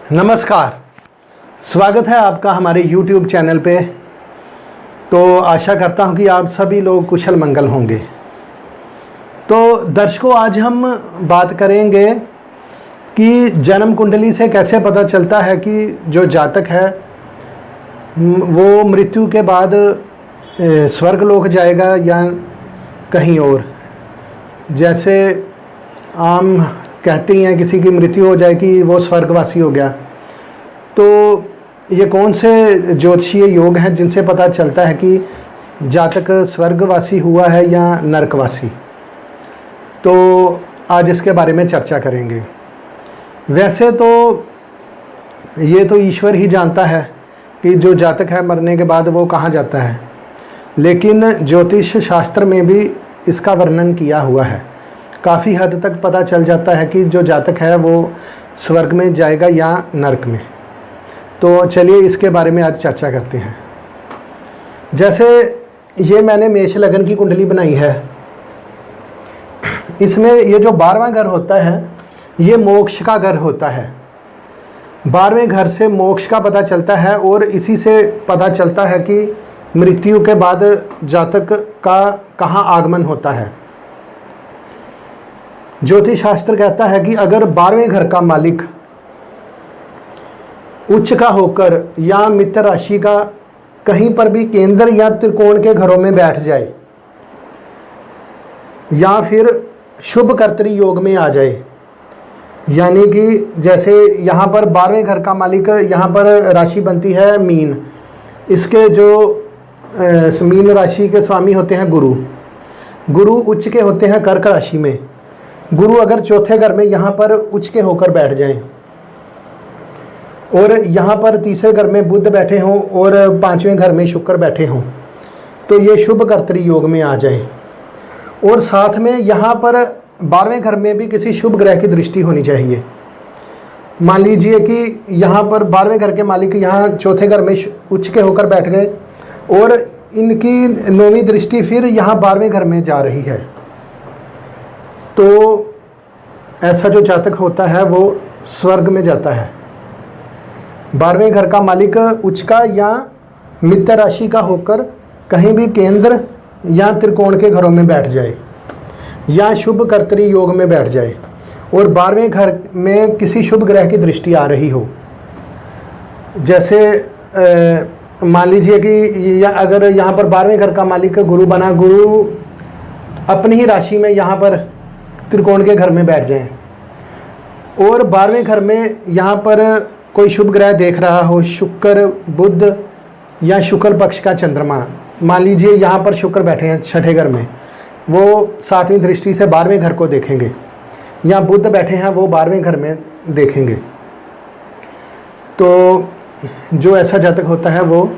नमस्कार, स्वागत है आपका हमारे YouTube चैनल पे। तो आशा करता हूँ कि आप सभी लोग कुशल मंगल होंगे। तो दर्शकों, आज हम बात करेंगे कि जन्म कुंडली से कैसे पता चलता है कि जो जातक है वो मृत्यु के बाद स्वर्ग लोक जाएगा या कहीं और। जैसे आम कहती हैं किसी की मृत्यु हो जाए कि वो स्वर्गवासी हो गया। तो ये कौन से ज्योतिषीय योग हैं जिनसे पता चलता है कि जातक स्वर्गवासी हुआ है या नरकवासी। तो आज इसके बारे में चर्चा करेंगे। वैसे तो ये तो ईश्वर ही जानता है कि जो जातक है मरने के बाद वो कहाँ जाता है, लेकिन ज्योतिष शास्त्र में भी इसका वर्णन किया हुआ है। काफ़ी हद तक पता चल जाता है कि जो जातक है वो स्वर्ग में जाएगा या नरक में। तो चलिए इसके बारे में आज चर्चा करते हैं। जैसे ये मैंने मेष लगन की कुंडली बनाई है, इसमें ये जो 12वां घर होता है ये मोक्ष का घर होता है। 12वें घर से मोक्ष का पता चलता है और इसी से पता चलता है कि मृत्यु के बाद जातक का कहाँ आगमन होता है। ज्योतिष शास्त्र कहता है कि अगर 12वें घर का मालिक उच्च का होकर या मित्र राशि का कहीं पर भी केंद्र या त्रिकोण के घरों में बैठ जाए या फिर शुभ कर्तरी योग में आ जाए, यानी कि जैसे यहाँ पर 12वें घर का मालिक, यहाँ पर राशि बनती है मीन। इसके जो मीन राशि के स्वामी होते हैं गुरु। गुरु उच्च के होते हैं कर्क राशि में। गुरु अगर चौथे घर में यहाँ पर उच्च के होकर बैठ जाएं और यहाँ पर तीसरे घर में बुध बैठे हों और 5वें घर में शुक्र बैठे हों, तो ये शुभ कर्तरी योग में आ जाएं। और साथ में यहाँ पर 12वें घर में भी किसी शुभ ग्रह की दृष्टि होनी चाहिए। मान लीजिए कि यहाँ पर 12वें घर के मालिक यहाँ चौथे घर में उच्च के होकर बैठ गए और इनकी 9वीं दृष्टि फिर यहाँ 12वें घर में जा रही है, तो ऐसा जो जातक होता है वो स्वर्ग में जाता है। 12वें घर का मालिक उच्च का या मित्र राशि का होकर कहीं भी केंद्र या त्रिकोण के घरों में बैठ जाए या शुभ कर्तरी योग में बैठ जाए और 12वें घर में किसी शुभ ग्रह की दृष्टि आ रही हो। जैसे मान लीजिए कि अगर यहाँ पर 12वें घर का मालिक गुरु बना, गुरु अपनी ही राशि में यहाँ पर त्रिकोण के घर में बैठ जाएं और 12वें घर में यहाँ पर कोई शुभ ग्रह देख रहा हो, शुक्र, बुध या शुक्ल पक्ष का चंद्रमा। मान लीजिए यहाँ पर शुक्र बैठे हैं छठे घर में, वो 7वीं दृष्टि से 12वें घर को देखेंगे, या बुध बैठे हैं वो 12वें घर में देखेंगे। तो जो ऐसा जातक होता है वो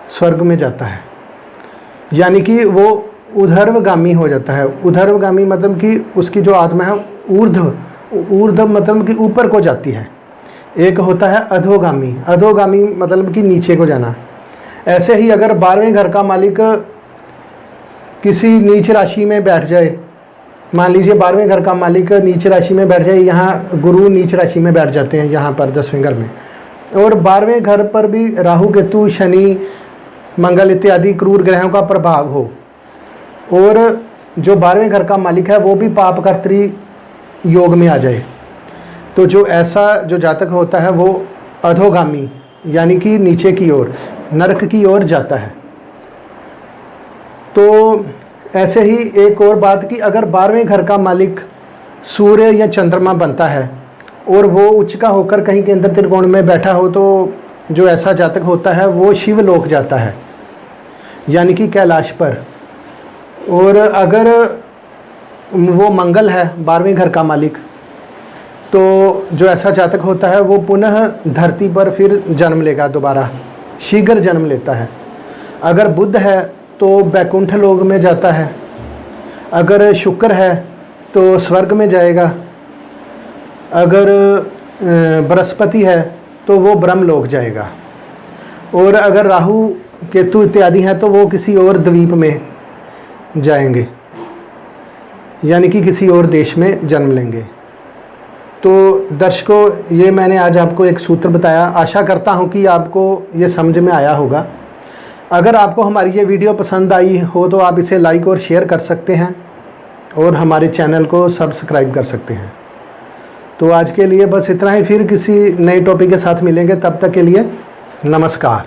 स्वर्ग में जाता है, यानी कि वो ऊर्ध्वगामी हो जाता है। ऊर्ध्वगामी मतलब कि उसकी जो आत्मा है ऊर्ध्व मतलब कि ऊपर को जाती है। एक होता है अधोगामी, अधोगामी मतलब कि नीचे को जाना। ऐसे ही अगर 12वें घर का मालिक किसी नीच राशि में बैठ जाए, मान लीजिए 12वें घर का मालिक नीच राशि में बैठ जाए, यहाँ गुरु नीच राशि में बैठ जाते हैं यहाँ पर 10वें घर में, और 12वें घर पर भी राहु, केतु, शनि, मंगल इत्यादि क्रूर ग्रहों का प्रभाव हो और जो 12वें घर का मालिक है वो भी पाप कर्तरी योग में आ जाए, तो जो ऐसा जो जातक होता है वो अधोगामी यानी कि नीचे की ओर, नरक की ओर जाता है। तो ऐसे ही एक और बात कि अगर 12वें घर का मालिक सूर्य या चंद्रमा बनता है और वो उच्च का होकर कहीं केंद्र त्रिकोण में बैठा हो, तो जो ऐसा जातक होता है वो शिवलोक जाता है, यानी कि कैलाश पर। और अगर वो मंगल है 12वें घर का मालिक, तो जो ऐसा जातक होता है वो पुनः धरती पर फिर जन्म लेगा, दोबारा शीघ्र जन्म लेता है। अगर बुध है तो वैकुंठ लोक में जाता है, अगर शुक्र है तो स्वर्ग में जाएगा, अगर बृहस्पति है तो वो ब्रह्मलोक जाएगा, और अगर राहु, केतु इत्यादि हैं तो वो किसी और द्वीप में जाएंगे, यानी कि किसी और देश में जन्म लेंगे। तो दर्शकों, ये मैंने आज आपको एक सूत्र बताया। आशा करता हूँ कि आपको ये समझ में आया होगा। अगर आपको हमारी ये वीडियो पसंद आई हो तो आप इसे लाइक और शेयर कर सकते हैं और हमारे चैनल को सब्सक्राइब कर सकते हैं। तो आज के लिए बस इतना ही, फिर किसी नए टॉपिक के साथ मिलेंगे। तब तक के लिए नमस्कार।